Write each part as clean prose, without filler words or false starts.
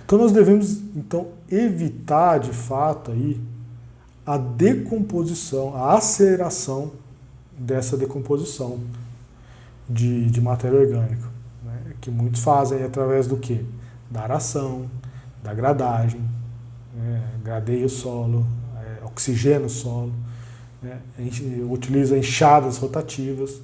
Então nós devemos então evitar de fato aí a decomposição, a aceleração dessa decomposição de matéria orgânica, né? Que muitos fazem através do quê? Da aração, da gradagem, né? Gradeia o solo, oxigena o solo, né? Utiliza enxadas rotativas.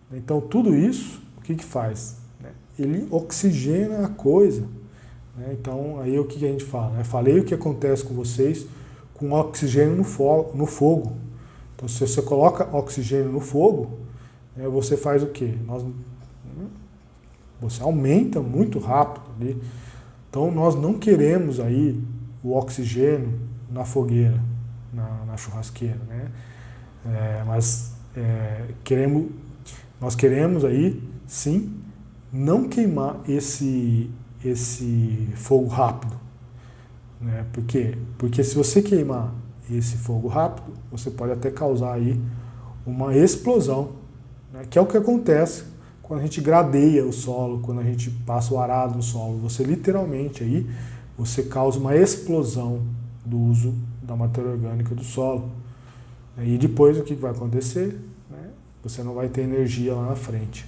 Então tudo isso, o que faz? Ele oxigena a coisa. Então aí o que a gente fala? Eu falei o que acontece com vocês com oxigênio no fogo. Então se você coloca oxigênio no fogo, você faz o quê? Você aumenta muito rápido ali. Então nós não queremos aí o oxigênio na fogueira, na churrasqueira, né? Nós queremos aí, sim, não queimar esse fogo rápido. Né? Por quê? Porque se você queimar esse fogo rápido, você pode até causar aí uma explosão, né? Que é o que acontece quando a gente gradeia o solo, quando a gente passa o arado no solo. Você literalmente aí, você causa uma explosão do uso da matéria orgânica do solo. E depois o que vai acontecer? Né? Você não vai ter energia lá na frente.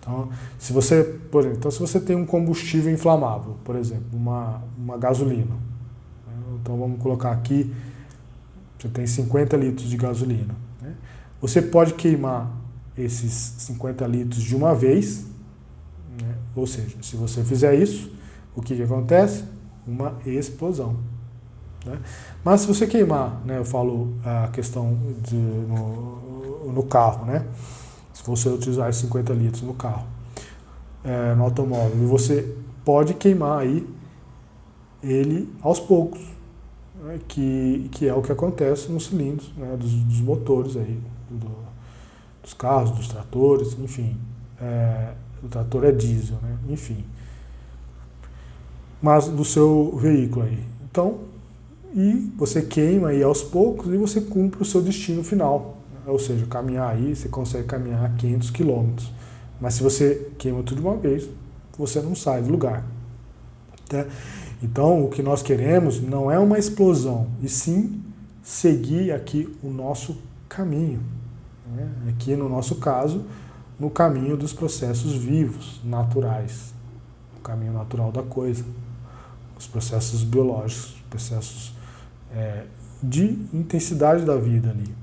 Então, se você tem um combustível inflamável, por exemplo, uma gasolina, né? Então vamos colocar aqui, você tem 50 litros de gasolina, né? Você pode queimar esses 50 litros de uma vez, né? Ou seja, se você fizer isso, o que acontece? Uma explosão. Né? Mas se você queimar, né, eu falo a questão no carro, né? Se você utilizar esses 50 litros no carro, no automóvel, você pode queimar aí ele aos poucos, né, que é o que acontece nos cilindros, né, dos motores aí, dos carros, dos tratores, enfim. O trator é diesel, né? Enfim. Mas do seu veículo aí. Então, e você queima aí aos poucos e você cumpre o seu destino final. Ou seja, caminhar aí, você consegue caminhar 500 quilômetros. Mas se você queima tudo de uma vez, você não sai do lugar. Tá? Então, o que nós queremos não é uma explosão, e sim seguir aqui o nosso caminho. Né? Aqui, no nosso caso, no caminho dos processos vivos, naturais. O caminho natural da coisa. Os processos biológicos, processos de intensidade da vida ali.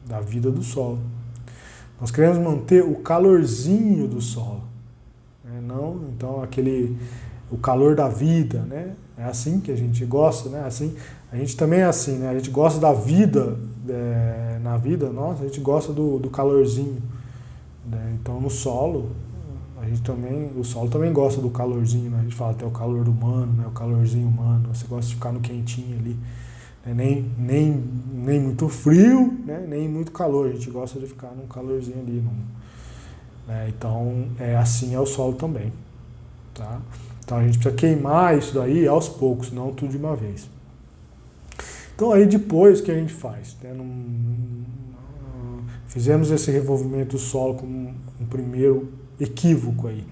Da vida do solo. Nós queremos manter o calorzinho do solo. Né? Não, então, o calor da vida, né? É assim que a gente gosta, né? Assim, a gente também é assim, né? A gente gosta da vida, na vida nossa, a gente gosta do calorzinho. Né? Então, no solo, o solo também gosta do calorzinho, né? A gente fala até o calor humano, né? O calorzinho humano, você gosta de ficar no quentinho ali. Nem muito frio, né? Nem muito calor, a gente gosta de ficar num calorzinho ali. Né? Então, assim é o solo também. Tá? Então a gente precisa queimar isso daí aos poucos, não tudo de uma vez. Então aí depois o que a gente faz? Né? Fizemos esse revolvimento do solo como um primeiro equívoco aí.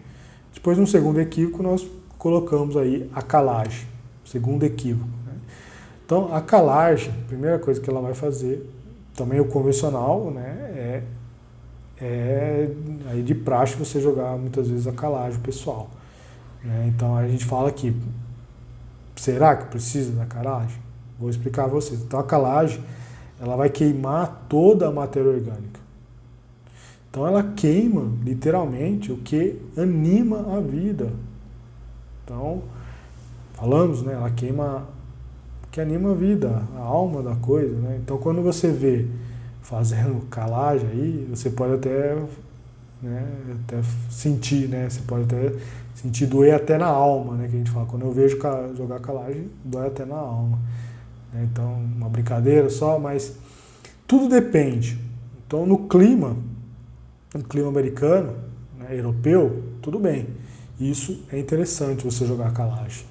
Depois, no segundo equívoco, nós colocamos aí a calagem, segundo equívoco. Né? Então a calagem, a primeira coisa que ela vai fazer, também o convencional, né, aí de praxe você jogar muitas vezes a calagem pessoal. Então a gente fala aqui, será que precisa da calagem? Vou explicar a vocês. Então a calagem, ela vai queimar toda a matéria orgânica. Então ela queima, literalmente, o que anima a vida. Então, falamos, né? Ela queima o que anima a vida, a alma da coisa, né? Então quando você vê fazendo calagem aí, você pode até sentir, né? Você pode até sentir doer até na alma, né? Que a gente fala, quando eu vejo jogar calagem, dói até na alma. Né? Então, uma brincadeira só, mas tudo depende. Então, no clima americano, né, europeu, tudo bem. Isso é interessante você jogar calagem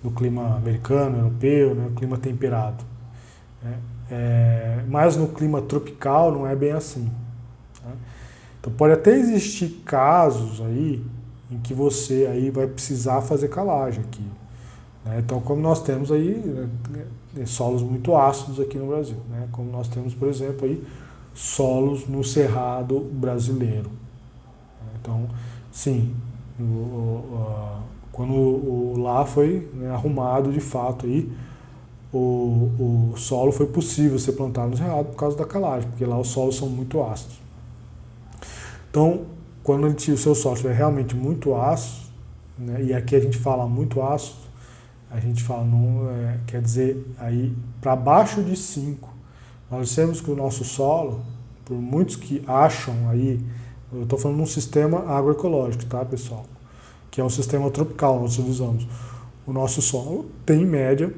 no clima americano, europeu, né? No clima temperado. Né? Mas no clima tropical não é bem assim. Tá? Então pode até existir casos aí em que você aí vai precisar fazer calagem aqui. Né? Então, como nós temos aí solos muito ácidos aqui no Brasil, né? Como nós temos, por exemplo, aí solos no Cerrado brasileiro. Então, sim, quando lá foi, né, arrumado de fato aí, o solo foi possível ser plantado no Cerrado por causa da calagem, porque lá os solos são muito ácidos. Então, quando o seu solo estiver realmente muito ácido, né, e aqui a gente fala muito ácido, a gente fala, não, quer dizer, aí para baixo de 5, nós dissemos que o nosso solo, por muitos que acham aí, eu estou falando de um sistema agroecológico, tá, pessoal? Que é um sistema tropical, nós utilizamos. O nosso solo tem, em média,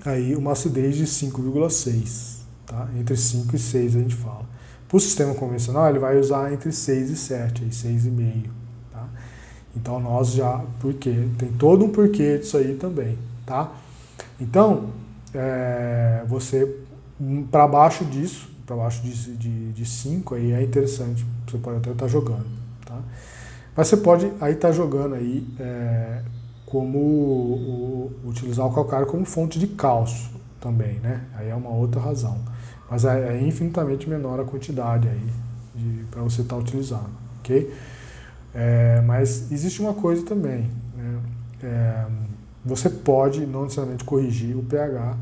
aí uma acidez de 5,6, tá? Entre 5 e 6 a gente fala. Para o sistema convencional, ele vai usar entre 6 e 7, aí 6,5, tá? Então, nós já... Por quê? Tem todo um porquê disso aí também, tá? Então, você, para baixo disso, para baixo de 5, aí é interessante, você pode até estar jogando, tá? Mas você pode aí estar jogando aí utilizar o calcário como fonte de cálcio também, né? Aí é uma outra razão. Mas é infinitamente menor a quantidade aí para você estar utilizando, ok? Mas existe uma coisa também, né? Você pode não necessariamente corrigir o pH,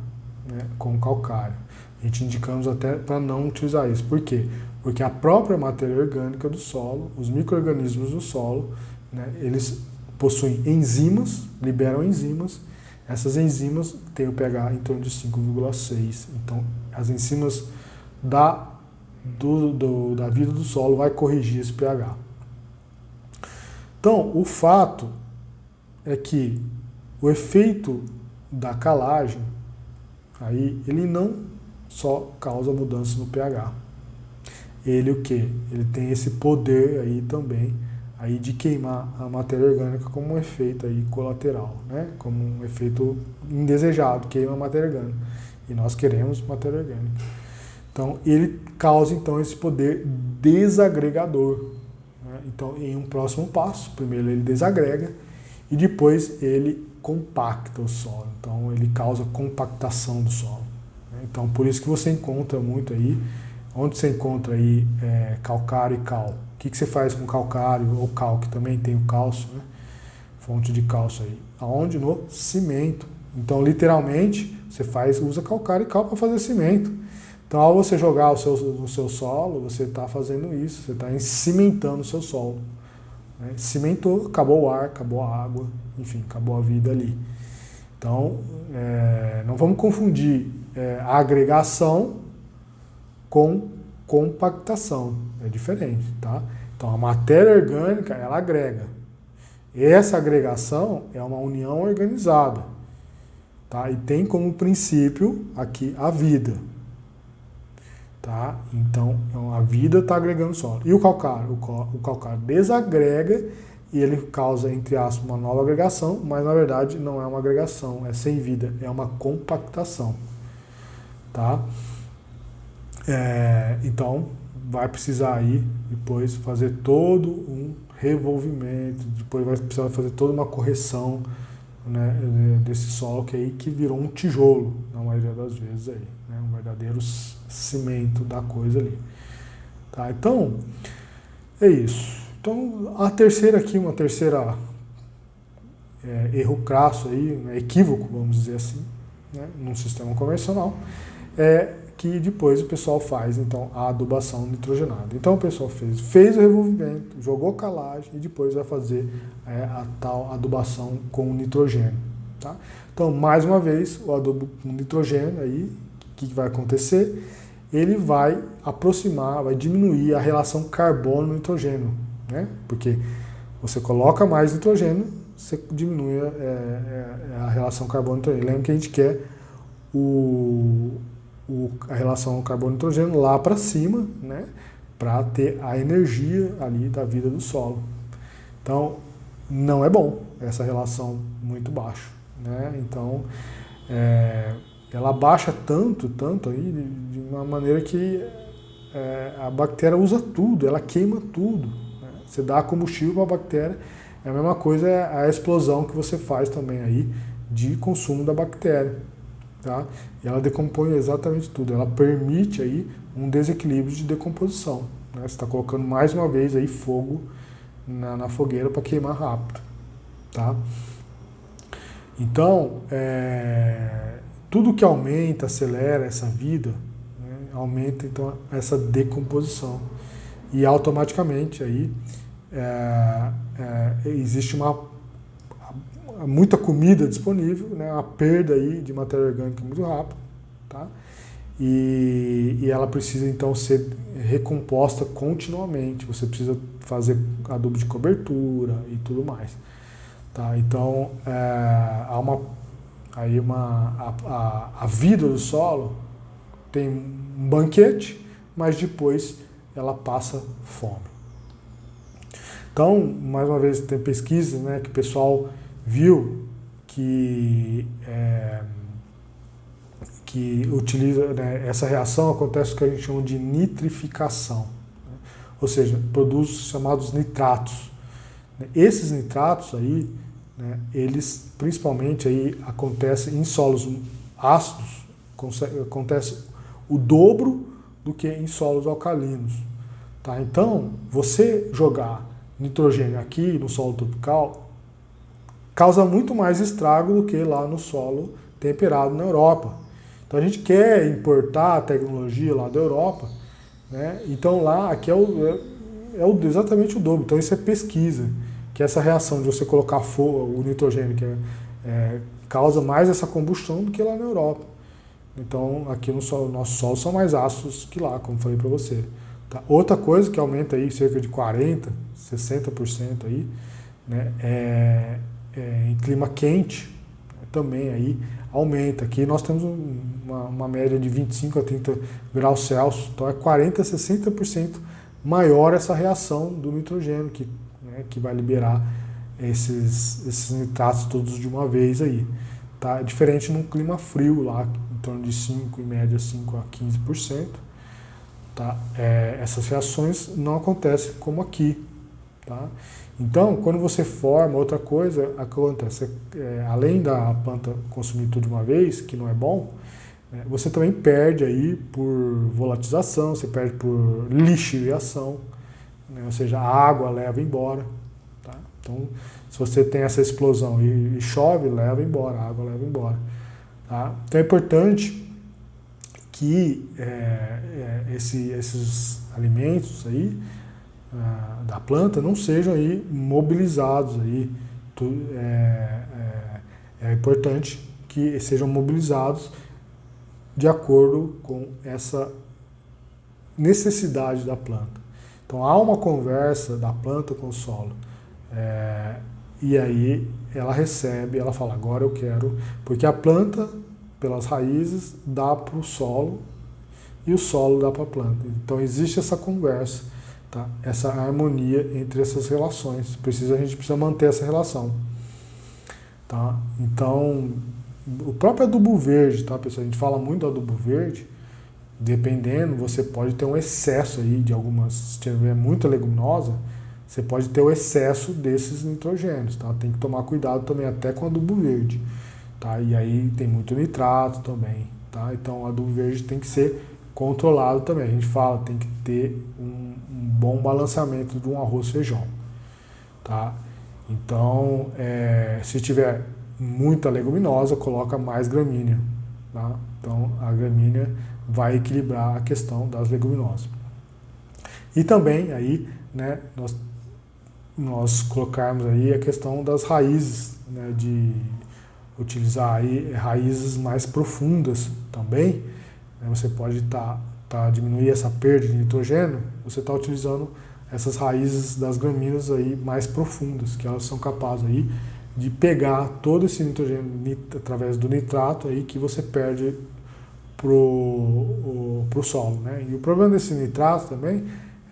né, com calcário. A gente indicamos até para não utilizar isso. Por quê? Porque a própria matéria orgânica do solo, os micro-organismos do solo, né, eles possuem enzimas, liberam enzimas. Essas enzimas têm o pH em torno de 5,6. Então, as enzimas da vida do solo vai corrigir esse pH. Então, o fato é que o efeito da calagem, aí, ele não só causa mudança no pH. Ele o quê? Ele tem esse poder aí também aí de queimar a matéria orgânica como um efeito aí colateral, né? Como um efeito indesejado, queima a matéria orgânica. E nós queremos matéria orgânica. Então, ele causa então esse poder desagregador. Né? Então, em um próximo passo, primeiro ele desagrega e depois ele compacta o solo. Então, ele causa compactação do solo. Né? Então, por isso que você encontra muito aí, onde você encontra aí calcário e cal. O que você faz com calcário ou cal, que também tem o cálcio, né? Fonte de cálcio aí. Aonde? No cimento. Então, literalmente, você usa calcário e cal para fazer cimento. Então, ao você jogar no seu solo, você está fazendo isso, você está cimentando o seu solo. Né? Cimentou, acabou o ar, acabou a água, enfim, acabou a vida ali. Então, não vamos confundir a agregação com compactação, é diferente, tá? Então, a matéria orgânica, ela agrega. Essa agregação é uma união organizada, tá? E tem como princípio aqui a vida, tá? Então, a vida está agregando solo. E o calcário? O calcário desagrega e ele causa, entre aspas, uma nova agregação, mas na verdade não é uma agregação, é sem vida, é uma compactação, tá? Então, vai precisar aí depois fazer todo um revolvimento, depois vai precisar fazer toda uma correção, né, desse solo que virou um tijolo, na maioria das vezes aí, né, um verdadeiro cimento da coisa ali. Tá? Então, é isso. Então, uma terceira erro crasso aí, né, equívoco, vamos dizer assim, né, num sistema convencional, que depois o pessoal faz, então, a adubação nitrogenada. Então, o pessoal fez o revolvimento, jogou calagem e depois vai fazer a tal adubação com nitrogênio. Tá? Então, mais uma vez, o adubo com nitrogênio, aí, o que vai acontecer? Ele vai aproximar, vai diminuir a relação carbono-nitrogênio, né? Porque você coloca mais nitrogênio, você diminui a relação carbono-nitrogênio. Lembra que a gente quer a relação carbono-nitrogênio lá para cima, né, para ter a energia ali da vida do solo. Então, não é bom essa relação muito baixa, né? Então, ela baixa tanto aí, de uma maneira que a bactéria usa tudo, ela queima tudo, né? Você dá combustível para a bactéria, é a mesma coisa a explosão que você faz também aí de consumo da bactéria. Tá? E ela decompõe exatamente tudo, ela permite aí um desequilíbrio de decomposição. Né? Você está colocando mais uma vez aí fogo na fogueira para queimar rápido. Tá? Então, tudo que aumenta, acelera essa vida, né, aumenta então essa decomposição. E automaticamente aí existe muita comida disponível, né, uma perda aí de matéria orgânica muito rápida, tá? E ela precisa então ser recomposta continuamente. Você precisa fazer adubo de cobertura e tudo mais. Tá? Então, a vida do solo tem um banquete, mas depois ela passa fome. Então, mais uma vez, tem pesquisas, né, que o pessoal viu que utiliza, né, essa reação acontece o que a gente chama de nitrificação, né? Ou seja, produz chamados nitratos. Esses nitratos aí, né, eles principalmente aí acontecem em solos ácidos, acontece o dobro do que em solos alcalinos. Tá? Então, você jogar nitrogênio aqui no solo tropical causa muito mais estrago do que lá no solo temperado na Europa. Então a gente quer importar a tecnologia lá da Europa, né? Então lá, aqui exatamente o dobro. Então isso é pesquisa, que essa reação de você colocar o nitrogênio, que causa mais essa combustão do que lá na Europa. Então aqui no nosso solo são mais ácidos que lá, como falei para você. Tá? Outra coisa que aumenta aí cerca de 40%, 60% aí, né? Em clima quente, também aí aumenta. Aqui nós temos uma média de 25 a 30 graus Celsius, então é 40 a 60% maior essa reação do nitrogênio, que vai liberar esses nitratos todos de uma vez aí. Tá? Diferente num clima frio lá, em torno de 5, em média 5 a 15%. Tá? Essas reações não acontecem como aqui. Tá? Então, quando você forma outra coisa, acontece, além da planta consumir tudo de uma vez, que não é bom, você também perde aí por volatização, você perde por lixiviação, né? Ou seja, a água leva embora. Tá? Então, se você tem essa explosão e chove, leva embora, a água leva embora. Tá? Então é importante que esses alimentos aí da planta não sejam aí mobilizados aí. É importante que sejam mobilizados de acordo com essa necessidade da planta. Então há uma conversa da planta com o solo, e aí ela recebe, ela fala, agora eu quero, porque a planta, pelas raízes, dá para o solo e o solo dá para a planta. Então existe essa conversa. Tá? Essa harmonia entre essas relações. A gente precisa manter essa relação. Tá? Então, o próprio adubo verde, tá, pessoal? A gente fala muito do adubo verde, dependendo, você pode ter um excesso aí de algumas, se tiver muita leguminosa, você pode ter o excesso desses nitrogênios. Tá? Tem que tomar cuidado também até com adubo verde. Tá? E aí tem muito nitrato também. Tá? Então, o adubo verde tem que ser controlado também. A gente fala, tem que ter um bom balanceamento de um arroz feijão. Tá? Então, se tiver muita leguminosa, coloca mais gramínea. Tá? Então, a gramínea vai equilibrar a questão das leguminosas. E também, aí, né, nós colocarmos aí a questão das raízes, né, de utilizar aí raízes mais profundas também. Você pode diminuir essa perda de nitrogênio, você está utilizando essas raízes das gramíneas aí mais profundas, que elas são capazes aí de pegar todo esse nitrogênio através do nitrato aí que você perde pro solo, né? E o problema desse nitrato também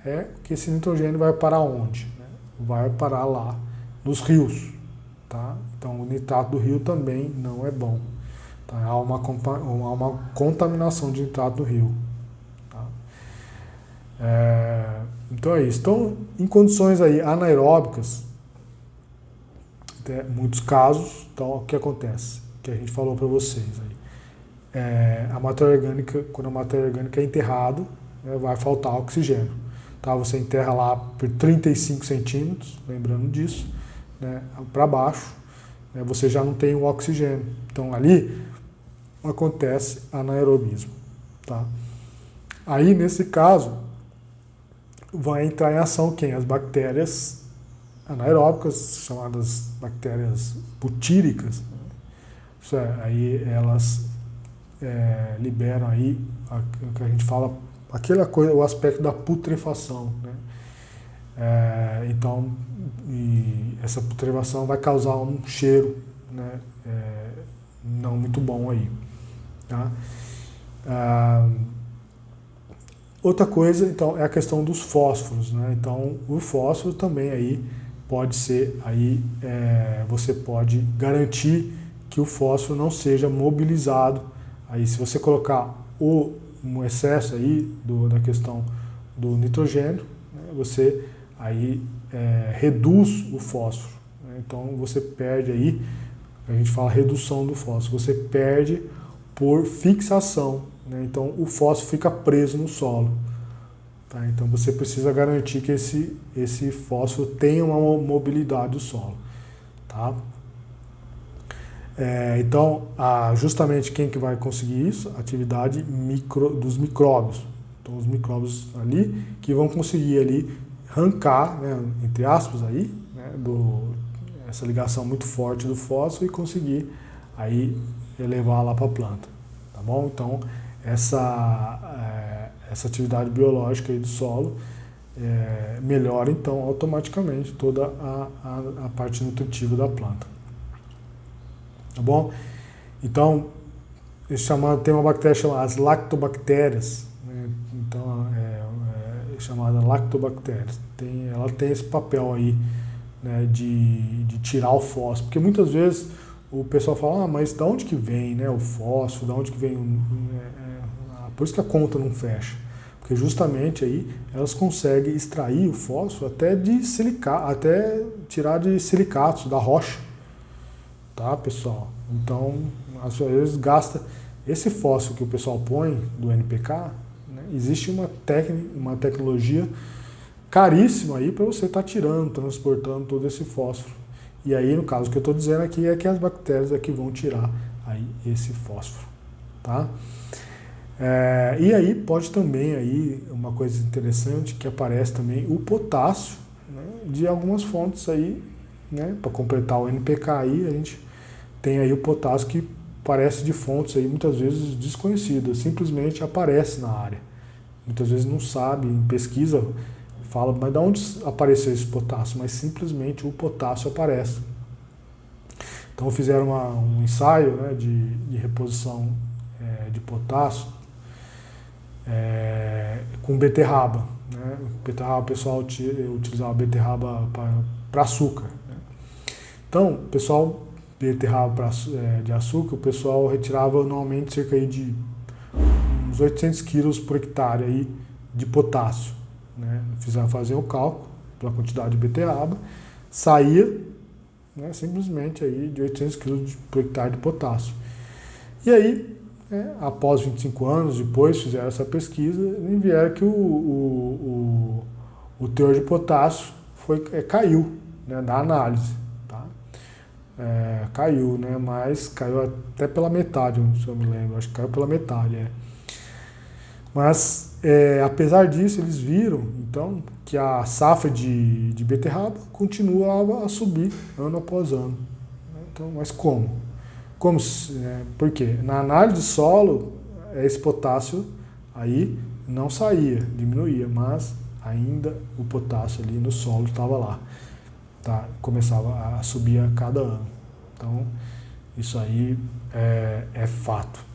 é que esse nitrogênio vai parar onde? Né? Vai parar lá nos rios, tá? Então o nitrato do rio também não é bom. Tá? Há uma contaminação de nitrato do rio. Tá? Então é isso. Então, em condições aí anaeróbicas, muitos casos, então o que acontece? Que a gente falou para vocês aí. A matéria orgânica, quando a matéria orgânica é enterrada, né, vai faltar oxigênio. Tá? Você enterra lá por 35 centímetros, lembrando disso, né, para baixo, né, você já não tem o oxigênio. Então ali acontece anaerobismo. Tá? Aí, nesse caso, vai entrar em ação quem? As bactérias anaeróbicas, chamadas bactérias butíricas. Isso aí elas liberam aí o que a gente fala, aquela coisa, o aspecto da putrefação, né? Então, essa putrefação vai causar um cheiro, né, não muito bom aí. Tá? Outra coisa, então, é a questão dos fósforos, né? Então, o fósforo também aí pode ser, aí você pode garantir que o fósforo não seja mobilizado. Aí, se você colocar um excesso aí da questão do nitrogênio, né, você aí reduz o fósforo. Né? Então, você perde aí, a gente fala redução do fósforo, você perde por fixação. Né? Então, o fósforo fica preso no solo. Tá? Então, você precisa garantir que esse fósforo tenha uma mobilidade do solo. Tá? Então, justamente quem que vai conseguir isso? A atividade dos micróbios. Então, os micróbios ali que vão conseguir ali arrancar, né, entre aspas, aí, né, essa ligação muito forte do fósforo e conseguir aí elevar lá para a planta. Tá bom? Então, essa atividade biológica aí do solo melhora, então, automaticamente toda a parte nutritiva da planta. Tá bom? Então, tem uma bactéria chamada as lactobactérias, né? Então, chamada lactobactérias. Ela tem esse papel aí, né, de tirar o fósforo, porque muitas vezes o pessoal fala, mas de onde que vem, né, o fósforo, de onde que vem, por isso que a conta não fecha, porque justamente aí elas conseguem extrair o fósforo até tirar de silicatos da rocha. Tá, pessoal? Então, às vezes gasta esse fósforo que o pessoal põe do NPK, né, existe uma tecnologia caríssima aí para você estar tirando, transportando todo esse fósforo. E aí, no caso, o que eu estou dizendo aqui é que as bactérias aqui vão tirar aí esse fósforo. Tá? E aí pode também, aí, uma coisa interessante, que aparece também o potássio, né, de algumas fontes aí, né, para completar o NPK aí, a gente tem aí o potássio que aparece de fontes aí muitas vezes desconhecidas, simplesmente aparece na área. Muitas vezes não sabe, em pesquisa fala, mas de onde apareceu esse potássio? Mas simplesmente o potássio aparece. Então fizeram um ensaio, né, de reposição de potássio com beterraba. Né? Beterraba, o pessoal utilizava beterraba para açúcar. Né? Então, o pessoal, beterraba de açúcar, o pessoal retirava normalmente cerca de uns 800 quilos por hectare aí de potássio. Né? Fazer o cálculo pela quantidade de beterraba, saía, né, simplesmente aí de 800 quilos por hectare de potássio. E aí, após 25 anos depois, fizeram essa pesquisa e vieram que o teor de potássio caiu, né, na análise. Tá? Caiu, né, mas caiu até pela metade, se eu me lembro, acho que caiu pela metade. Mas, apesar disso, eles viram, então, que a safra de beterraba continuava a subir ano após ano. Então, mas como? Por quê? Na análise de solo, esse potássio aí não saía, diminuía, mas ainda o potássio ali no solo estava lá. Tá? Começava a subir a cada ano. Então, isso aí é fato.